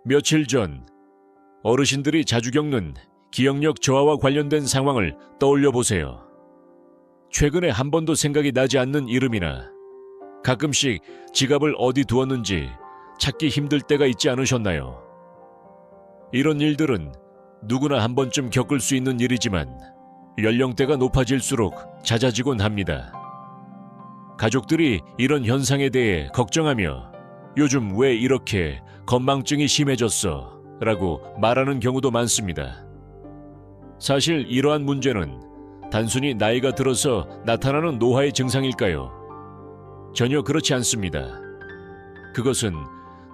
며칠 전 어르신들이 자주 겪는 기억력 저하와 관련된 상황을 떠올려 보세요. 최근에 한 번도 생각이 나지 않는 이름이나 가끔씩 지갑을 어디 두었는지 찾기 힘들 때가 있지 않으셨나요? 이런 일들은 누구나 한 번쯤 겪을 수 있는 일이지만 연령대가 높아질수록 잦아지곤 합니다. 가족들이 이런 현상에 대해 걱정하며 요즘 왜 이렇게 건망증이 심해졌어? 라고 말하는 경우도 많습니다. 사실 이러한 문제는 단순히 나이가 들어서 나타나는 노화의 증상일까요? 전혀 그렇지 않습니다. 그것은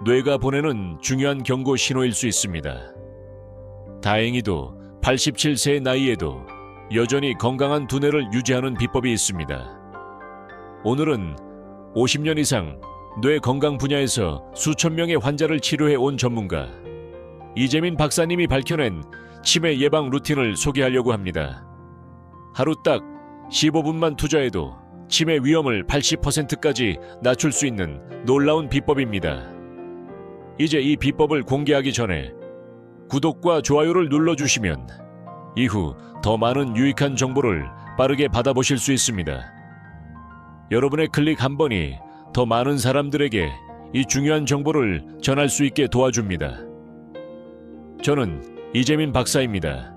뇌가 보내는 중요한 경고 신호일 수 있습니다. 다행히도 87세의 나이에도 여전히 건강한 두뇌를 유지하는 비법이 있습니다. 오늘은 50년 이상 뇌 건강 분야에서 수천 명의 환자를 치료해 온 전문가 이재민 박사님이 밝혀낸 치매 예방 루틴을 소개하려고 합니다. 하루 딱 15분만 투자해도 치매 위험을 80%까지 낮출 수 있는 놀라운 비법입니다. 이제 이 비법을 공개하기 전에 구독과 좋아요를 눌러주시면 이후 더 많은 유익한 정보를 빠르게 받아보실 수 있습니다. 여러분의 클릭 한 번이 더 많은 사람들에게 이 중요한 정보를 전할 수 있게 도와줍니다. 저는 이재민 박사입니다.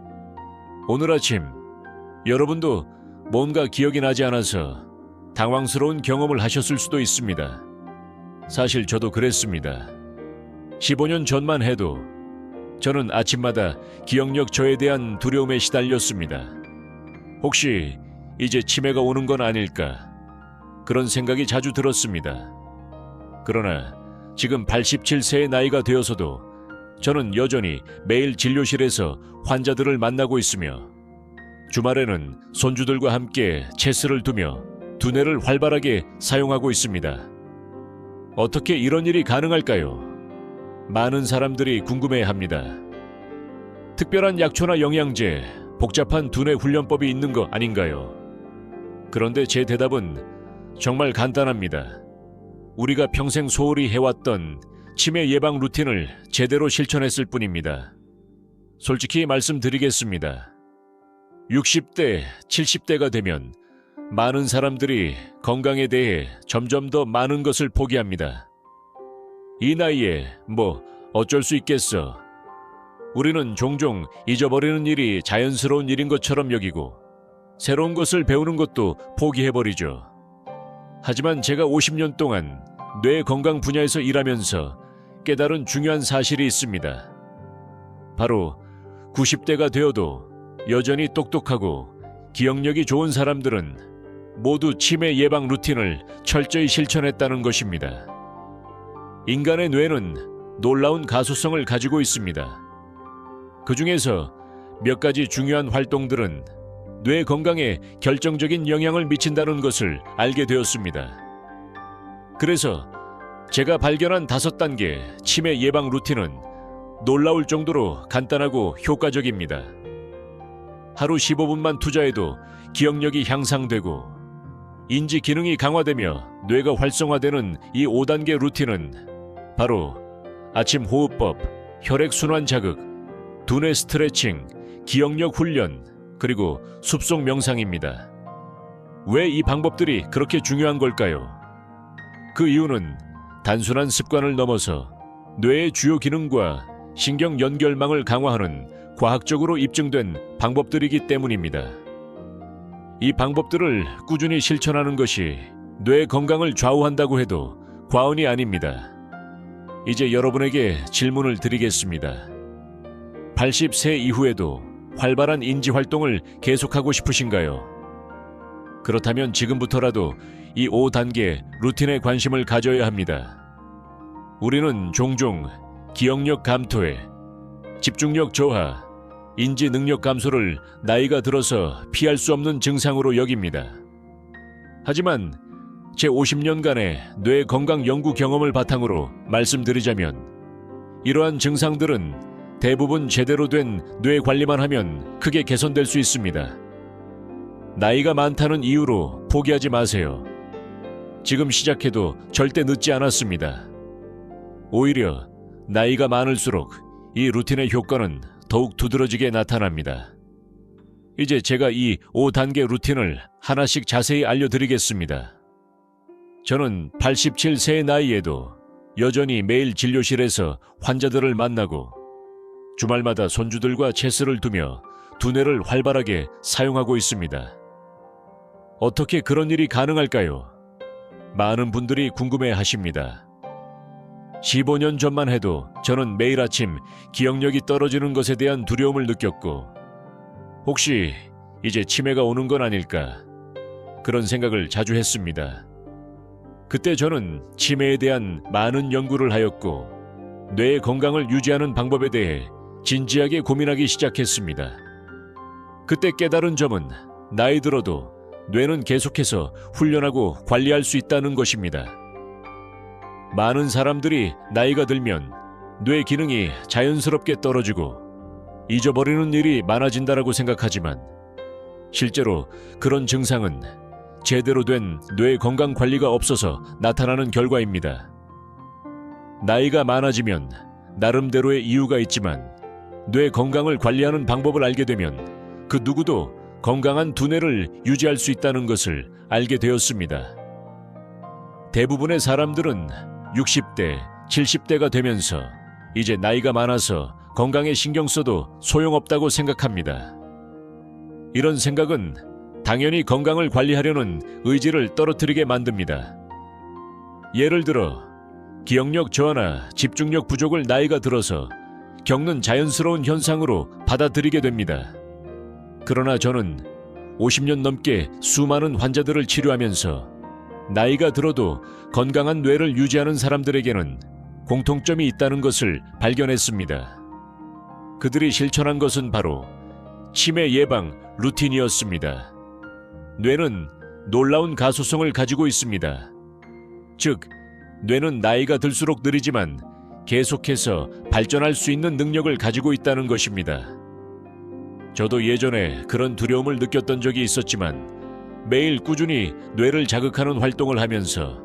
오늘 아침 여러분도 뭔가 기억이 나지 않아서 당황스러운 경험을 하셨을 수도 있습니다. 사실 저도 그랬습니다. 15년 전만 해도 저는 아침마다 기억력 저해에 대한 두려움에 시달렸습니다. 혹시 이제 치매가 오는 건 아닐까? 그런 생각이 자주 들었습니다. 그러나 지금 87세의 나이가 되어서도 저는 여전히 매일 진료실에서 환자들을 만나고 있으며 주말에는 손주들과 함께 체스를 두며 두뇌를 활발하게 사용하고 있습니다. 어떻게 이런 일이 가능할까요? 많은 사람들이 궁금해합니다. 특별한 약초나 영양제, 복잡한 두뇌 훈련법이 있는 거 아닌가요? 그런데 제 대답은 정말 간단합니다. 우리가 평생 소홀히 해왔던 치매 예방 루틴을 제대로 실천했을 뿐입니다. 솔직히 말씀드리겠습니다. 60대, 70대가 되면 많은 사람들이 건강에 대해 점점 더 많은 것을 포기합니다. 이 나이에 뭐 어쩔 수 있겠어. 우리는 종종 잊어버리는 일이 자연스러운 일인 것처럼 여기고 새로운 것을 배우는 것도 포기해버리죠. 하지만 제가 50년 동안 뇌 건강 분야에서 일하면서 깨달은 중요한 사실이 있습니다. 바로 90대가 되어도 여전히 똑똑하고 기억력이 좋은 사람들은 모두 치매 예방 루틴을 철저히 실천했다는 것입니다. 인간의 뇌는 놀라운 가소성을 가지고 있습니다. 그 중에서 몇 가지 중요한 활동들은 뇌 건강에 결정적인 영향을 미친다는 것을 알게 되었습니다. 그래서 제가 발견한 5단계 치매 예방 루틴은 놀라울 정도로 간단하고 효과적입니다. 하루 15분만 투자해도 기억력이 향상되고 인지 기능이 강화되며 뇌가 활성화되는 이 5단계 루틴은 바로 아침 호흡법, 혈액순환 자극, 두뇌 스트레칭, 기억력 훈련, 그리고 숲속 명상입니다. 왜 이 방법들이 그렇게 중요한 걸까요? 그 이유는 단순한 습관을 넘어서 뇌의 주요 기능과 신경 연결망을 강화하는 과학적으로 입증된 방법들이기 때문입니다. 이 방법들을 꾸준히 실천하는 것이 뇌 건강을 좌우한다고 해도 과언이 아닙니다. 이제 여러분에게 질문을 드리겠습니다. 80세 이후에도 활발한 인지 활동을 계속하고 싶으신가요? 그렇다면 지금부터라도 이 5단계 루틴에 관심을 가져야 합니다. 우리는 종종 기억력 감퇴, 집중력 저하, 인지 능력 감소를 나이가 들어서 피할 수 없는 증상으로 여깁니다. 하지만 제 50년간의 뇌 건강 연구 경험을 바탕으로 말씀드리자면 이러한 증상들은 대부분 제대로 된 뇌 관리만 하면 크게 개선될 수 있습니다. 나이가 많다는 이유로 포기하지 마세요. 지금 시작해도 절대 늦지 않았습니다. 오히려 나이가 많을수록 이 루틴의 효과는 더욱 두드러지게 나타납니다. 이제 제가 이 5단계 루틴을 하나씩 자세히 알려드리겠습니다. 저는 87세의 나이에도 여전히 매일 진료실에서 환자들을 만나고 주말마다 손주들과 체스를 두며 두뇌를 활발하게 사용하고 있습니다. 어떻게 그런 일이 가능할까요? 많은 분들이 궁금해 하십니다. 15년 전만 해도 저는 매일 아침 기억력이 떨어지는 것에 대한 두려움을 느꼈고, 혹시 이제 치매가 오는 건 아닐까? 그런 생각을 자주 했습니다. 그때 저는 치매에 대한 많은 연구를 하였고, 뇌의 건강을 유지하는 방법에 대해 진지하게 고민하기 시작했습니다. 그때 깨달은 점은 나이 들어도 뇌는 계속해서 훈련하고 관리할 수 있다는 것입니다. 많은 사람들이 나이가 들면 뇌 기능이 자연스럽게 떨어지고 잊어버리는 일이 많아진다라고 생각하지만, 실제로 그런 증상은 제대로 된 뇌 건강 관리가 없어서 나타나는 결과입니다. 나이가 많아지면 나름대로의 이유가 있지만, 뇌 건강을 관리하는 방법을 알게 되면 그 누구도 건강한 두뇌를 유지할 수 있다는 것을 알게 되었습니다. 대부분의 사람들은 60대, 70대가 되면서 이제 나이가 많아서 건강에 신경 써도 소용없다고 생각합니다. 이런 생각은 당연히 건강을 관리하려는 의지를 떨어뜨리게 만듭니다. 예를 들어 기억력 저하나 집중력 부족을 나이가 들어서 겪는 자연스러운 현상으로 받아들이게 됩니다. 그러나 저는 50년 넘게 수많은 환자들을 치료하면서 나이가 들어도 건강한 뇌를 유지하는 사람들에게는 공통점이 있다는 것을 발견했습니다. 그들이 실천한 것은 바로 치매 예방 루틴이었습니다. 뇌는 놀라운 가소성을 가지고 있습니다. 즉, 뇌는 나이가 들수록 느리지만 계속해서 발전할 수 있는 능력을 가지고 있다는 것입니다. 저도 예전에 그런 두려움을 느꼈던 적이 있었지만 매일 꾸준히 뇌를 자극하는 활동을 하면서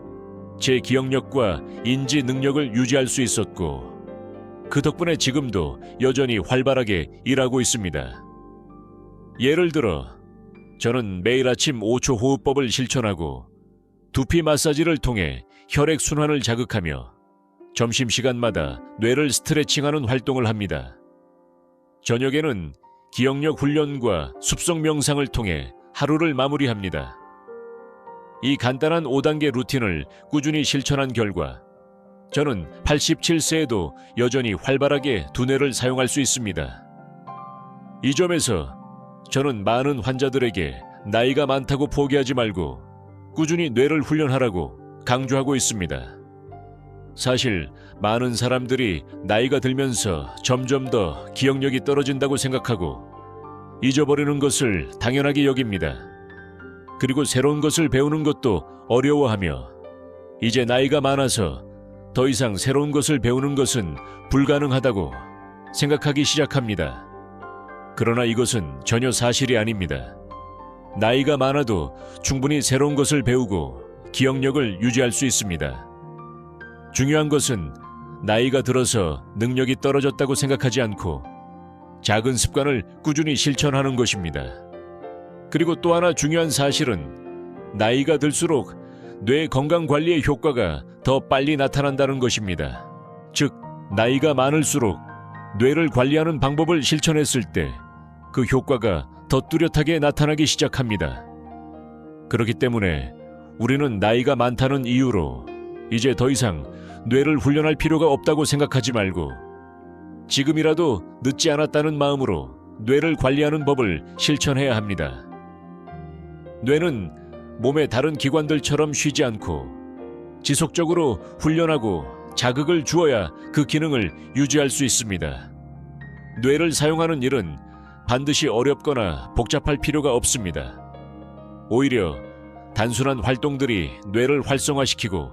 제 기억력과 인지 능력을 유지할 수 있었고, 그 덕분에 지금도 여전히 활발하게 일하고 있습니다. 예를 들어 저는 매일 아침 5초 호흡법을 실천하고 두피 마사지를 통해 혈액순환을 자극하며 점심시간마다 뇌를 스트레칭하는 활동을 합니다. 저녁에는 기억력 훈련과 숲속 명상을 통해 하루를 마무리합니다. 이 간단한 5단계 루틴을 꾸준히 실천한 결과 저는 87세에도 여전히 활발하게 두뇌를 사용할 수 있습니다. 이 점에서 저는 많은 환자들에게 나이가 많다고 포기하지 말고 꾸준히 뇌를 훈련하라고 강조하고 있습니다. 사실 많은 사람들이 나이가 들면서 점점 더 기억력이 떨어진다고 생각하고 잊어버리는 것을 당연하게 여깁니다. 그리고 새로운 것을 배우는 것도 어려워하며 이제 나이가 많아서 더 이상 새로운 것을 배우는 것은 불가능하다고 생각하기 시작합니다. 그러나 이것은 전혀 사실이 아닙니다. 나이가 많아도 충분히 새로운 것을 배우고 기억력을 유지할 수 있습니다. 중요한 것은 나이가 들어서 능력이 떨어졌다고 생각하지 않고 작은 습관을 꾸준히 실천하는 것입니다. 그리고 또 하나 중요한 사실은 나이가 들수록 뇌 건강 관리의 효과가 더 빨리 나타난다는 것입니다. 즉, 나이가 많을수록 뇌를 관리하는 방법을 실천했을 때 그 효과가 더 뚜렷하게 나타나기 시작합니다. 그렇기 때문에 우리는 나이가 많다는 이유로 이제 더 이상 뇌를 훈련할 필요가 없다고 생각하지 말고 지금이라도 늦지 않았다는 마음으로 뇌를 관리하는 법을 실천해야 합니다. 뇌는 몸의 다른 기관들처럼 쉬지 않고 지속적으로 훈련하고 자극을 주어야 그 기능을 유지할 수 있습니다. 뇌를 사용하는 일은 반드시 어렵거나 복잡할 필요가 없습니다. 오히려 단순한 활동들이 뇌를 활성화시키고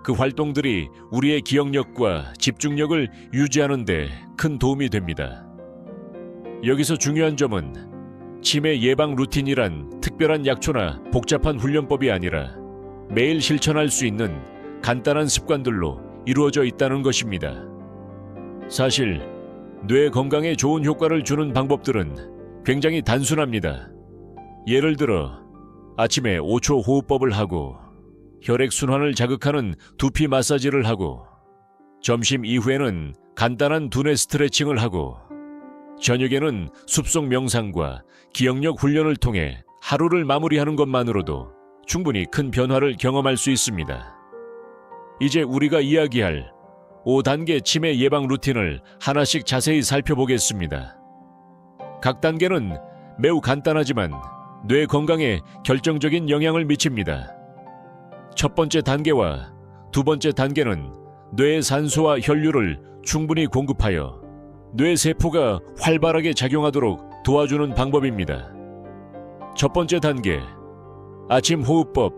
그 활동들이 우리의 기억력과 집중력을 유지하는 데 큰 도움이 됩니다. 여기서 중요한 점은 치매 예방 루틴이란 특별한 약초나 복잡한 훈련법이 아니라 매일 실천할 수 있는 간단한 습관들로 이루어져 있다는 것입니다. 사실 뇌 건강에 좋은 효과를 주는 방법들은 굉장히 단순합니다. 예를 들어 아침에 5초 호흡법을 하고 혈액순환을 자극하는 두피 마사지를 하고 점심 이후에는 간단한 두뇌 스트레칭을 하고 저녁에는 숲속 명상과 기억력 훈련을 통해 하루를 마무리하는 것만으로도 충분히 큰 변화를 경험할 수 있습니다. 이제 우리가 이야기할 5단계 치매 예방 루틴을 하나씩 자세히 살펴보겠습니다. 각 단계는 매우 간단하지만 뇌 건강에 결정적인 영향을 미칩니다. 첫 번째 단계와 두 번째 단계는 뇌의 산소와 혈류를 충분히 공급하여 뇌 세포가 활발하게 작용하도록 도와주는 방법입니다. 첫 번째 단계, 아침 호흡법.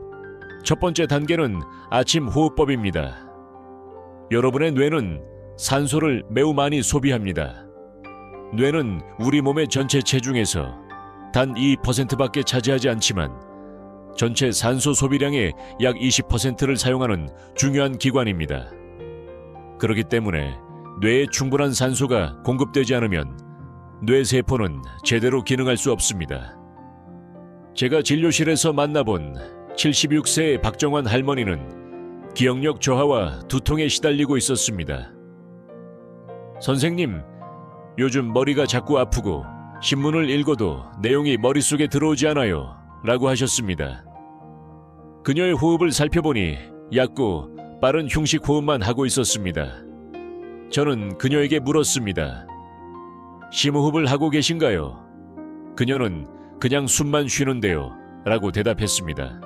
첫 번째 단계는 아침 호흡법입니다. 여러분의 뇌는 산소를 매우 많이 소비합니다. 뇌는 우리 몸의 전체 체중에서 단 2%밖에 차지하지 않지만 전체 산소 소비량의 약 20%를 사용하는 중요한 기관입니다. 그렇기 때문에 뇌에 충분한 산소가 공급되지 않으면 뇌 세포는 제대로 기능할 수 없습니다. 제가 진료실에서 만나본 76세의 박정환 할머니는 기억력 저하와 두통에 시달리고 있었습니다. 선생님, 요즘 머리가 자꾸 아프고 신문을 읽어도 내용이 머릿속에 들어오지 않아요 라고 하셨습니다. 그녀의 호흡을 살펴보니 얕고 빠른 흉식 호흡만 하고 있었습니다. 저는 그녀에게 물었습니다. 심호흡을 하고 계신가요? 그녀는 그냥 숨만 쉬는데요 라고 대답했습니다.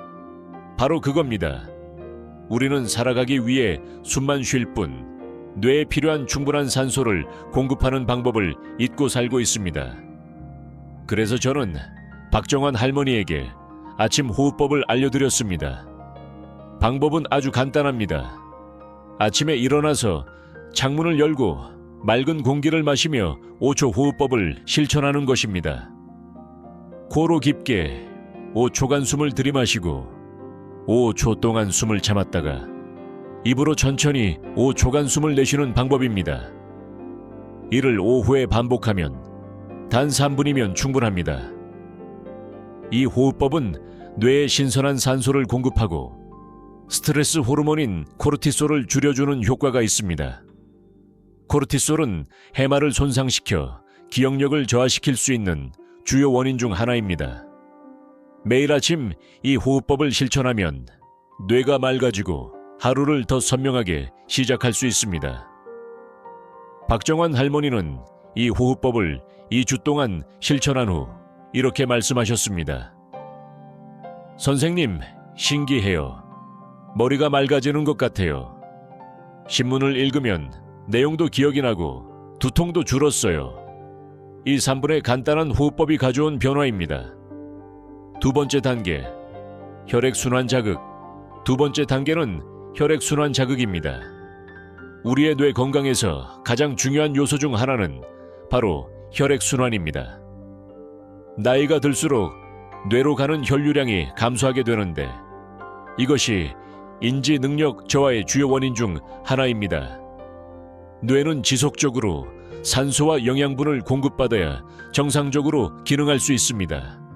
바로 그겁니다. 우리는 살아가기 위해 숨만 쉴 뿐 뇌에 필요한 충분한 산소를 공급하는 방법을 잊고 살고 있습니다. 그래서 저는 박정환 할머니에게 아침 호흡법을 알려드렸습니다. 방법은 아주 간단합니다. 아침에 일어나서 창문을 열고 맑은 공기를 마시며 5초 호흡법을 실천하는 것입니다. 코로 깊게 5초간 숨을 들이마시고 5초 동안 숨을 참았다가 입으로 천천히 5초간 숨을 내쉬는 방법입니다. 이를 5회 반복하면 단 3분이면 충분합니다. 이 호흡법은 뇌에 신선한 산소를 공급하고 스트레스 호르몬인 코르티솔을 줄여주는 효과가 있습니다. 코르티솔은 해마를 손상시켜 기억력을 저하시킬 수 있는 주요 원인 중 하나입니다. 매일 아침 이 호흡법을 실천하면 뇌가 맑아지고 하루를 더 선명하게 시작할 수 있습니다. 박정환 할머니는 이 호흡법을 2주 동안 실천한 후 이렇게 말씀하셨습니다. 선생님, 신기해요. 머리가 맑아지는 것 같아요. 신문을 읽으면 내용도 기억이 나고 두통도 줄었어요. 이 3분의 간단한 호흡법이 가져온 변화입니다. 두 번째 단계, 혈액순환 자극. 두 번째 단계는 혈액순환 자극입니다. 우리의 뇌 건강에서 가장 중요한 요소 중 하나는 바로 혈액순환입니다. 나이가 들수록 뇌로 가는 혈류량이 감소하게 되는데 이것이 인지 능력 저하의 주요 원인 중 하나입니다. 뇌는 지속적으로 산소와 영양분을 공급받아야 정상적으로 기능할 수 있습니다.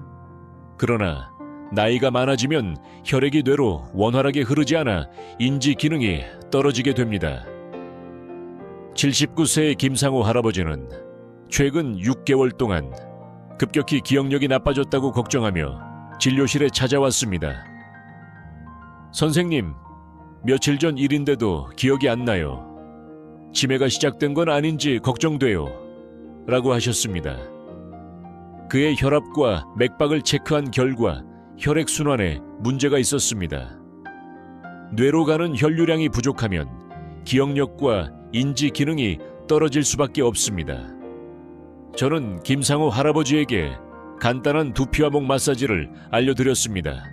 그러나 나이가 많아지면 혈액이 뇌로 원활하게 흐르지 않아 인지 기능이 떨어지게 됩니다. 79세의 김상호 할아버지는 최근 6개월 동안 급격히 기억력이 나빠졌다고 걱정하며 진료실에 찾아왔습니다. 선생님, 며칠 전 일인데도 기억이 안 나요. 치매가 시작된 건 아닌지 걱정돼요. 라고 하셨습니다. 그의 혈압과 맥박을 체크한 결과 혈액순환에 문제가 있었습니다. 뇌로 가는 혈류량이 부족하면 기억력과 인지 기능이 떨어질 수밖에 없습니다. 저는 김상호 할아버지에게 간단한 두피와 목 마사지를 알려드렸습니다.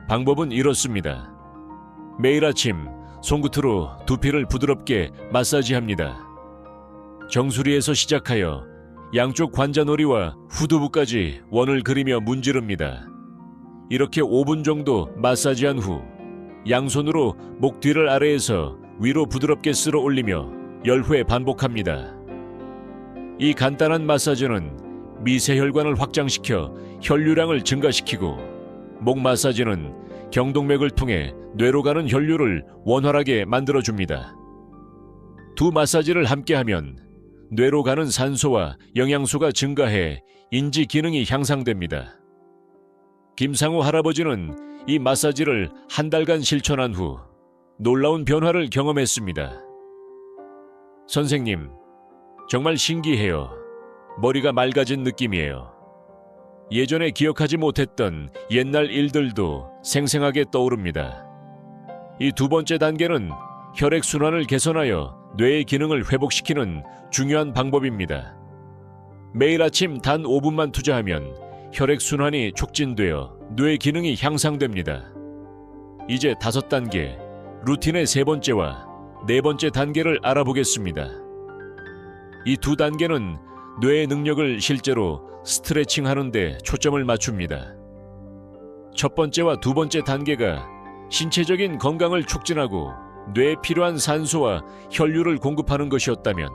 방법은 이렇습니다. 매일 아침 손끝으로 두피를 부드럽게 마사지합니다. 정수리에서 시작하여 양쪽 관자놀이와 후두부까지 원을 그리며 문지릅니다. 이렇게 5분 정도 마사지한 후 양손으로 목 뒤를 아래에서 위로 부드럽게 쓸어 올리며 10회 반복합니다. 이 간단한 마사지는 미세혈관을 확장시켜 혈류량을 증가시키고, 목 마사지는 경동맥을 통해 뇌로 가는 혈류를 원활하게 만들어줍니다. 두 마사지를 함께하면 뇌로 가는 산소와 영양소가 증가해 인지 기능이 향상됩니다. 김상우 할아버지는 이 마사지를 한 달간 실천한 후 놀라운 변화를 경험했습니다. 선생님, 정말 신기해요. 머리가 맑아진 느낌이에요. 예전에 기억하지 못했던 옛날 일들도 생생하게 떠오릅니다. 이 두 번째 단계는 혈액순환을 개선하여 뇌의 기능을 회복시키는 중요한 방법입니다. 매일 아침 단 5분만 투자하면 혈액순환이 촉진되어 뇌 기능이 향상됩니다. 이제 5단계, 루틴의 3번째와 4번째 단계를 알아보겠습니다. 이 두 단계는 뇌의 능력을 실제로 스트레칭하는 데 초점을 맞춥니다. 첫 번째와 두 번째 단계가 신체적인 건강을 촉진하고 뇌에 필요한 산소와 혈류를 공급하는 것이었다면,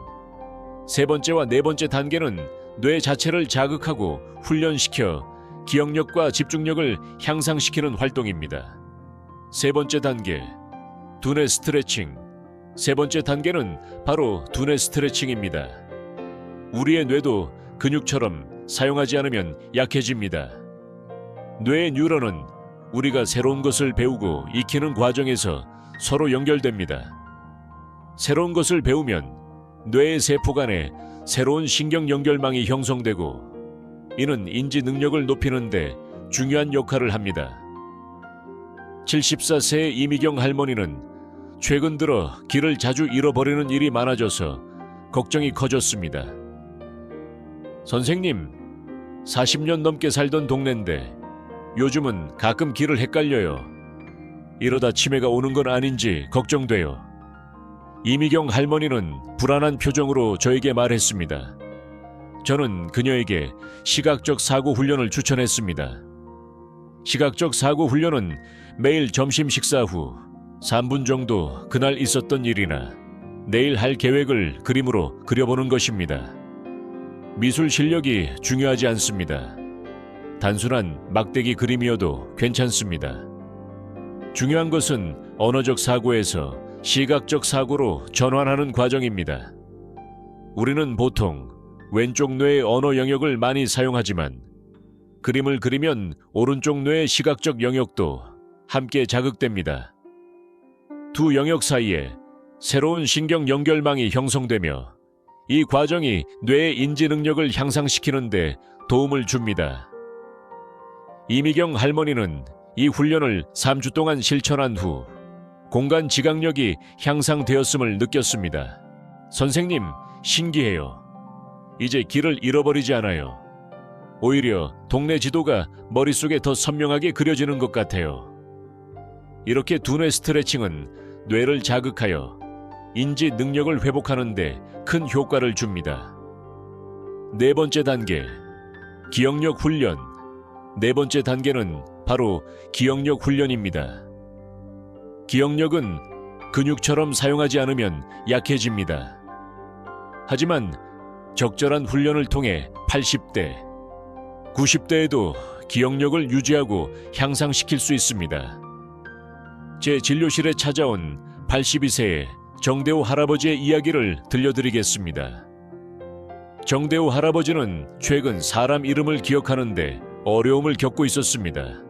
세 번째와 네 번째 단계는 뇌 자체를 자극하고 훈련시켜 기억력과 집중력을 향상시키는 활동입니다. 세 번째 단계, 두뇌 스트레칭. 세 번째 단계는 바로 두뇌 스트레칭입니다. 우리의 뇌도 근육처럼 사용하지 않으면 약해집니다. 뇌의 뉴런은 우리가 새로운 것을 배우고 익히는 과정에서 서로 연결됩니다. 새로운 것을 배우면 뇌의 세포 간에 새로운 신경 연결망이 형성되고, 이는 인지 능력을 높이는 데 중요한 역할을 합니다. 74세의 이미경 할머니는 최근 들어 길을 자주 잃어버리는 일이 많아져서 걱정이 커졌습니다. 선생님, 40년 넘게 살던 동네인데 요즘은 가끔 길을 헷갈려요. 이러다 치매가 오는 건 아닌지 걱정돼요. 이미경 할머니는 불안한 표정으로 저에게 말했습니다. 저는 그녀에게 시각적 사고 훈련을 추천했습니다. 시각적 사고 훈련은 매일 점심 식사 후 3분 정도 그날 있었던 일이나 내일 할 계획을 그림으로 그려보는 것입니다. 미술 실력이 중요하지 않습니다. 단순한 막대기 그림이어도 괜찮습니다. 중요한 것은 언어적 사고에서 시각적 사고로 전환하는 과정입니다. 우리는 보통 왼쪽 뇌의 언어 영역을 많이 사용하지만, 그림을 그리면 오른쪽 뇌의 시각적 영역도 함께 자극됩니다. 두 영역 사이에 새로운 신경 연결망이 형성되며 이 과정이 뇌의 인지 능력을 향상시키는 데 도움을 줍니다. 이미경 할머니는 이 훈련을 3주 동안 실천한 후 공간 지각력이 향상되었음을 느꼈습니다. 선생님, 신기해요. 이제 길을 잃어버리지 않아요. 오히려 동네 지도가 머릿속에 더 선명하게 그려지는 것 같아요. 이렇게 두뇌 스트레칭은 뇌를 자극하여 인지 능력을 회복하는 데 큰 효과를 줍니다. 네 번째 단계, 기억력 훈련. 네 번째 단계는 바로 기억력 훈련입니다. 기억력은 근육처럼 사용하지 않으면 약해집니다. 하지만 적절한 훈련을 통해 80대, 90대에도 기억력을 유지하고 향상시킬 수 있습니다. 제 진료실에 찾아온 82세의 정대호 할아버지의 이야기를 들려드리겠습니다. 정대호 할아버지는 최근 사람 이름을 기억하는데 어려움을 겪고 있었습니다.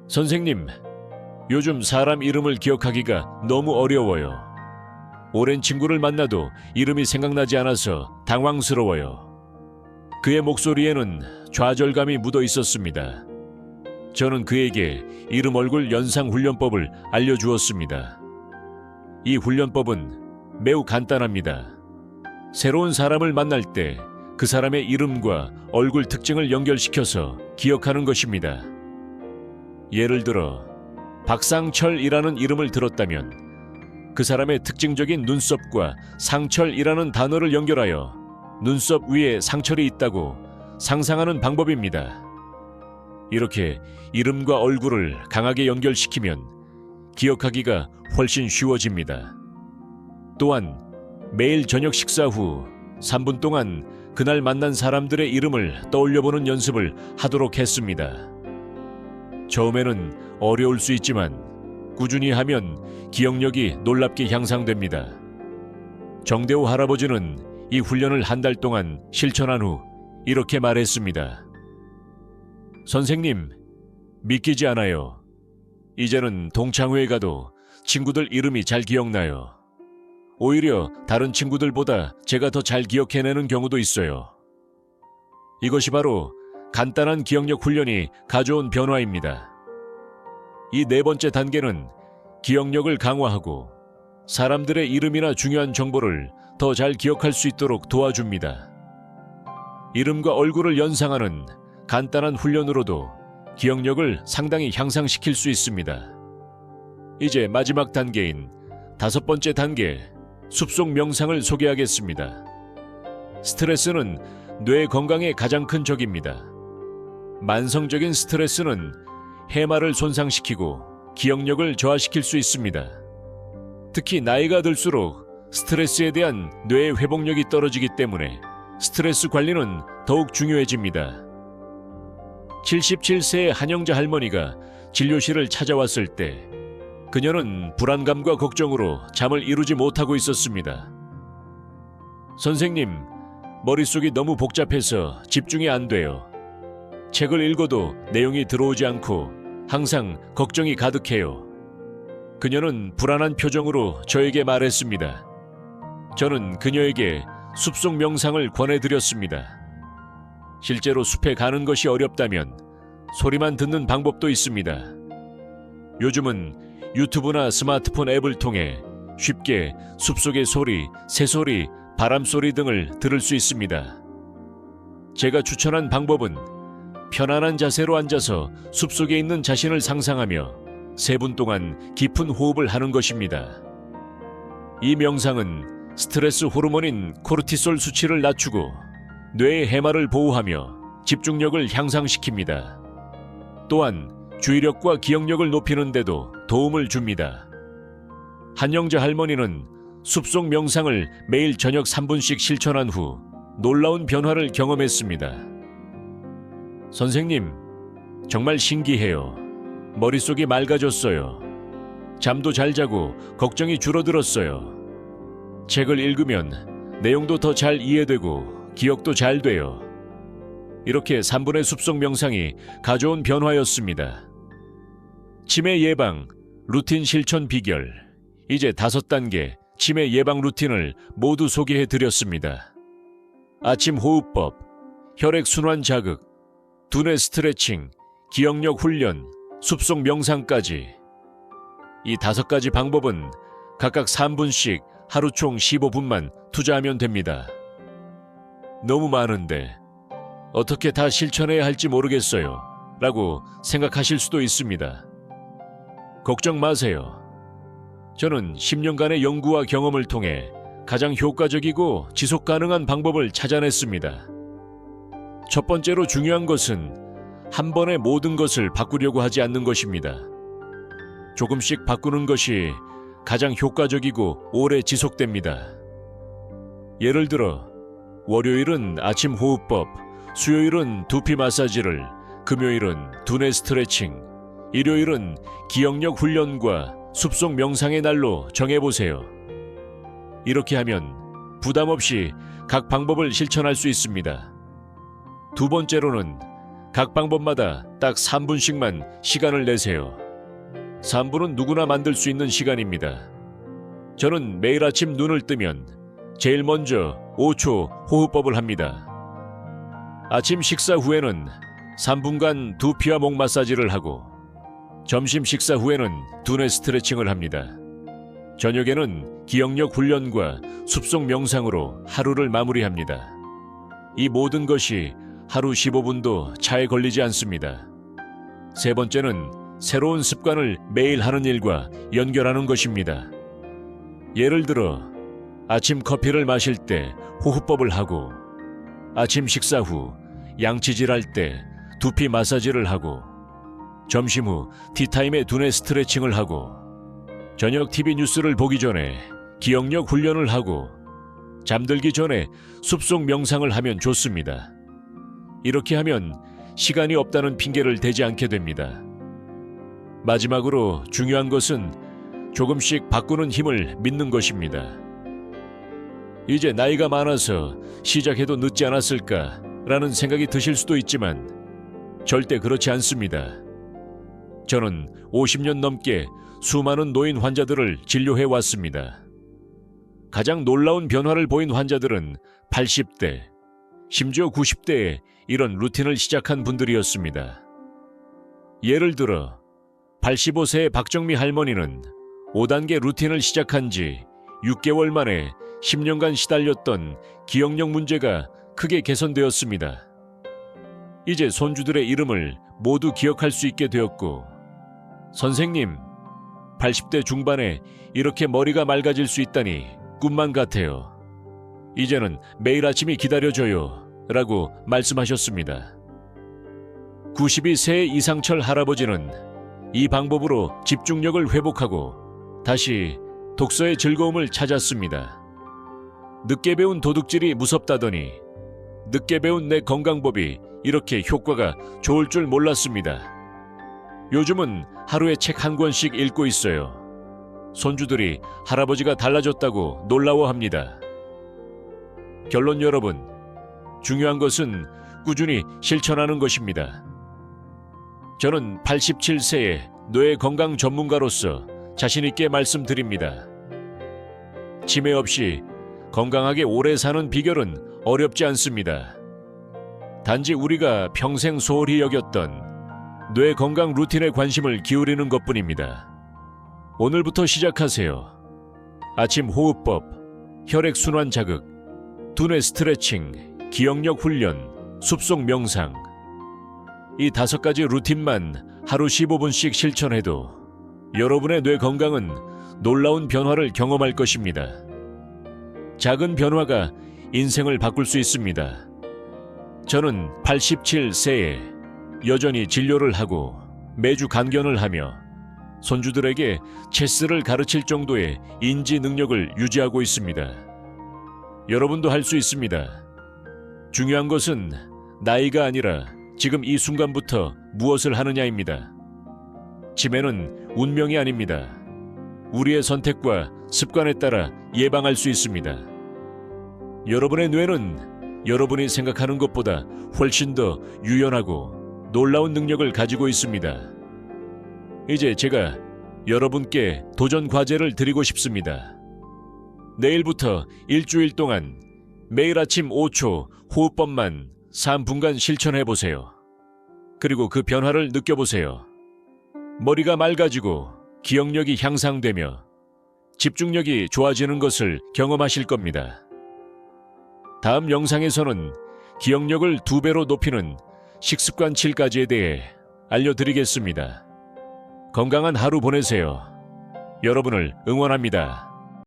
선생님, 요즘 사람 이름을 기억하기가 너무 어려워요. 오랜 친구를 만나도 이름이 생각나지 않아서 당황스러워요. 그의 목소리에는 좌절감이 묻어 있었습니다. 저는 그에게 이름 얼굴 연상 훈련법을 알려주었습니다. 이 훈련법은 매우 간단합니다. 새로운 사람을 만날 때 그 사람의 이름과 얼굴 특징을 연결시켜서 기억하는 것입니다. 예를 들어 박상철이라는 이름을 들었다면 그 사람의 특징적인 눈썹과 상철이라는 단어를 연결하여 눈썹 위에 상철이 있다고 상상하는 방법입니다. 이렇게 이름과 얼굴을 강하게 연결시키면 기억하기가 훨씬 쉬워집니다. 또한 매일 저녁 식사 후 3분 동안 그날 만난 사람들의 이름을 떠올려보는 연습을 하도록 했습니다. 처음에는 어려울 수 있지만 꾸준히 하면 기억력이 놀랍게 향상됩니다. 정대호 할아버지는 이 훈련을 한 달 동안 실천한 후 이렇게 말했습니다. 선생님, 믿기지 않아요. 이제는 동창회에 가도 친구들 이름이 잘 기억나요. 오히려 다른 친구들보다 제가 더 잘 기억해내는 경우도 있어요. 이것이 바로 간단한 기억력 훈련이 가져온 변화입니다. 이 네 번째 단계는 기억력을 강화하고 사람들의 이름이나 중요한 정보를 더 잘 기억할 수 있도록 도와줍니다. 이름과 얼굴을 연상하는 간단한 훈련으로도 기억력을 상당히 향상시킬 수 있습니다. 이제 마지막 단계인 5번째 단계, 숲속 명상을 소개하겠습니다. 스트레스는 뇌 건강에 가장 큰 적입니다. 만성적인 스트레스는 해마를 손상시키고 기억력을 저하시킬 수 있습니다. 특히 나이가 들수록 스트레스에 대한 뇌의 회복력이 떨어지기 때문에 스트레스 관리는 더욱 중요해집니다. 77세의 한영자 할머니가 진료실을 찾아왔을 때 그녀는 불안감과 걱정으로 잠을 이루지 못하고 있었습니다. 선생님, 머릿속이 너무 복잡해서 집중이 안 돼요. 책을 읽어도 내용이 들어오지 않고 항상 걱정이 가득해요. 그녀는 불안한 표정으로 저에게 말했습니다. 저는 그녀에게 숲속 명상을 권해드렸습니다. 실제로 숲에 가는 것이 어렵다면 소리만 듣는 방법도 있습니다. 요즘은 유튜브나 스마트폰 앱을 통해 쉽게 숲속의 소리, 새소리, 바람소리 등을 들을 수 있습니다. 제가 추천한 방법은 편안한 자세로 앉아서 숲속에 있는 자신을 상상하며 3분 동안 깊은 호흡을 하는 것입니다. 이 명상은 스트레스 호르몬인 코르티솔 수치를 낮추고 뇌의 해마를 보호하며 집중력을 향상시킵니다. 또한 주의력과 기억력을 높이는 데도 도움을 줍니다. 한영자 할머니는 숲속 명상을 매일 저녁 3분씩 실천한 후 놀라운 변화를 경험했습니다. 선생님, 정말 신기해요. 머릿속이 맑아졌어요. 잠도 잘 자고 걱정이 줄어들었어요. 책을 읽으면 내용도 더 잘 이해되고 기억도 잘 돼요. 이렇게 3분의 숲속 명상이 가져온 변화였습니다. 치매 예방, 루틴 실천 비결. 이제 5단계 치매 예방 루틴을 모두 소개해 드렸습니다. 아침 호흡법, 혈액순환 자극, 두뇌 스트레칭, 기억력 훈련, 숲속 명상까지. 이 5가지 방법은 각각 3분씩 하루 총 15분만 투자하면 됩니다. 너무 많은데 어떻게 다 실천해야 할지 모르겠어요 라고 생각하실 수도 있습니다. 걱정 마세요. 저는 10년간의 연구와 경험을 통해 가장 효과적이고 지속 가능한 방법을 찾아냈습니다. 첫 번째로 중요한 것은 한 번에 모든 것을 바꾸려고 하지 않는 것입니다. 조금씩 바꾸는 것이 가장 효과적이고 오래 지속됩니다. 예를 들어 월요일은 아침 호흡법, 수요일은 두피 마사지를, 금요일은 두뇌 스트레칭, 일요일은 기억력 훈련과 숲속 명상의 날로 정해보세요. 이렇게 하면 부담 없이 각 방법을 실천할 수 있습니다. 두 번째로는 각 방법마다 딱 3분씩만 시간을 내세요. 3분은 누구나 만들 수 있는 시간입니다. 저는 매일 아침 눈을 뜨면 제일 먼저 5초 호흡법을 합니다. 아침 식사 후에는 3분간 두피와 목 마사지를 하고 점심 식사 후에는 두뇌 스트레칭을 합니다. 저녁에는 기억력 훈련과 숲속 명상으로 하루를 마무리합니다. 이 모든 것이 하루 15분도 차에 걸리지 않습니다. 세 번째는 새로운 습관을 매일 하는 일과 연결하는 것입니다. 예를 들어 아침 커피를 마실 때 호흡법을 하고 아침 식사 후 양치질할 때 두피 마사지를 하고 점심 후 티타임에 두뇌 스트레칭을 하고 저녁 TV 뉴스를 보기 전에 기억력 훈련을 하고 잠들기 전에 숲속 명상을 하면 좋습니다. 이렇게 하면 시간이 없다는 핑계를 대지 않게 됩니다. 마지막으로 중요한 것은 조금씩 바꾸는 힘을 믿는 것입니다. 이제 나이가 많아서 시작해도 늦지 않았을까라는 생각이 드실 수도 있지만 절대 그렇지 않습니다. 저는 50년 넘게 수많은 노인 환자들을 진료해 왔습니다. 가장 놀라운 변화를 보인 환자들은 80대, 심지어 90대에 이런 루틴을 시작한 분들이었습니다. 예를 들어 85세의 박정미 할머니는 5단계 루틴을 시작한 지 6개월 만에 10년간 시달렸던 기억력 문제가 크게 개선되었습니다. 이제 손주들의 이름을 모두 기억할 수 있게 되었고, 선생님, 80대 중반에 이렇게 머리가 맑아질 수 있다니 꿈만 같아요. 이제는 매일 아침이 기다려져요. 라고 말씀하셨습니다. 92세의 이상철 할아버지는 이 방법으로 집중력을 회복하고 다시 독서의 즐거움을 찾았습니다. 늦게 배운 도둑질이 무섭다더니 늦게 배운 내 건강법이 이렇게 효과가 좋을 줄 몰랐습니다. 요즘은 하루에 책 한 권씩 읽고 있어요. 손주들이 할아버지가 달라졌다고 놀라워합니다. 결론 여러분, 중요한 것은 꾸준히 실천하는 것입니다. 저는 87세의 뇌 건강 전문가로서 자신 있게 말씀드립니다. 치매 없이 건강하게 오래 사는 비결은 어렵지 않습니다. 단지 우리가 평생 소홀히 여겼던 뇌 건강 루틴에 관심을 기울이는 것뿐입니다. 오늘부터 시작하세요. 아침 호흡법, 혈액순환 자극, 두뇌 스트레칭, 기억력 훈련, 숲속 명상. 이 5가지 루틴만 하루 15분씩 실천해도 여러분의 뇌 건강은 놀라운 변화를 경험할 것입니다. 작은 변화가 인생을 바꿀 수 있습니다. 저는 87세에 여전히 진료를 하고 매주 간견을 하며 손주들에게 체스를 가르칠 정도의 인지 능력을 유지하고 있습니다. 여러분도 할 수 있습니다. 중요한 것은 나이가 아니라 지금 이 순간부터 무엇을 하느냐입니다. 치매는 운명이 아닙니다. 우리의 선택과 습관에 따라 예방할 수 있습니다. 여러분의 뇌는 여러분이 생각하는 것보다 훨씬 더 유연하고 놀라운 능력을 가지고 있습니다. 이제 제가 여러분께 도전 과제를 드리고 싶습니다. 내일부터 일주일 동안 매일 아침 5초 호흡법만 3분간 실천해보세요. 그리고 그 변화를 느껴보세요. 머리가 맑아지고 기억력이 향상되며 집중력이 좋아지는 것을 경험하실 겁니다. 다음 영상에서는 기억력을 2배로 높이는 식습관 7가지에 대해 알려드리겠습니다. 건강한 하루 보내세요. 여러분을 응원합니다.